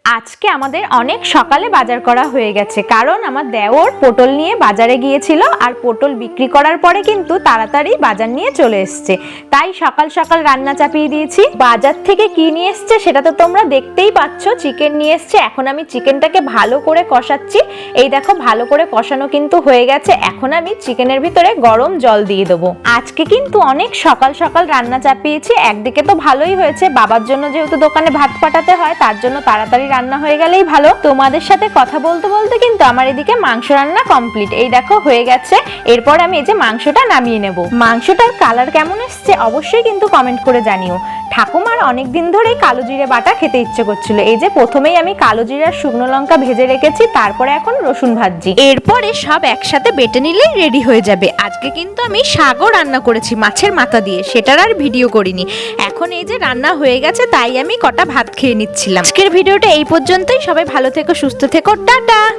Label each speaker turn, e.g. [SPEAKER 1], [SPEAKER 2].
[SPEAKER 1] আজকে আমাদের অনেক সকালে বাজার করা হয়ে গেছে, কারণ আমার দেওর পটল নিয়ে বাজারে গিয়েছিল আর পটল বিক্রি করার পরে কিন্তু তাড়াতাড়ি বাজার নিয়ে চলে এসছে। তাই সকাল সকাল রান্না চাপিয়ে দিয়েছি। বাজার থেকে কি নিয়ে এসছে সেটা তো তোমরা দেখতেই পাচ্ছ, চিকেন নিয়ে এসছে। এখন আমি চিকেনটাকে ভালো করে কষাচ্ছি। এই দেখো ভালো করে কষানো কিন্তু হয়ে গেছে। এখন আমি চিকেনের ভিতরে গরম জল দিয়ে দেবো। আজকে কিন্তু অনেক সকাল সকাল রান্না চাপিয়েছি। একদিকে তো ভালোই হয়েছে, বাবার জন্য যেহেতু দোকানে ভাত পাঠাতে হয় তার জন্য তাড়াতাড়ি রান্না হয়ে গেলেই ভালো। তোমাদের সাথে কথা বলতে বলতে কিন্তু আমার এদিকে মাংস রান্না কমপ্লিট। এই দেখো হয়ে গেছে। এরপর আমি এই যে মাংসটা নামিয়ে নেব। মাংসটার কালার কেমন এসছে অবশ্যই কিন্তু কমেন্ট করে জানিও। ঠাকুমার অনেকদিন ধরেই কালো জিরে বাটা খেতে ইচ্ছে করছিল। এই যে প্রথমেই আমি কালো জিরে আর শুকনো লঙ্কা ভেজে রেখেছি, তারপরে এখন রসুন ভাজছি। এরপরে সব একসাথে বেটে নিলেই রেডি হয়ে যাবে। আজকে কিন্তু আমি শাকও রান্না করেছি মাছের মাথা দিয়ে, সেটার আর ভিডিও করিনি। এখন এই যে রান্না হয়ে গেছে তাই আমি কটা ভাত খেয়ে নিচ্ছিলাম। আজকের ভিডিওটা এই পর্যন্তই। সবাই ভালো থেকো, সুস্থ থেকো, টাটা।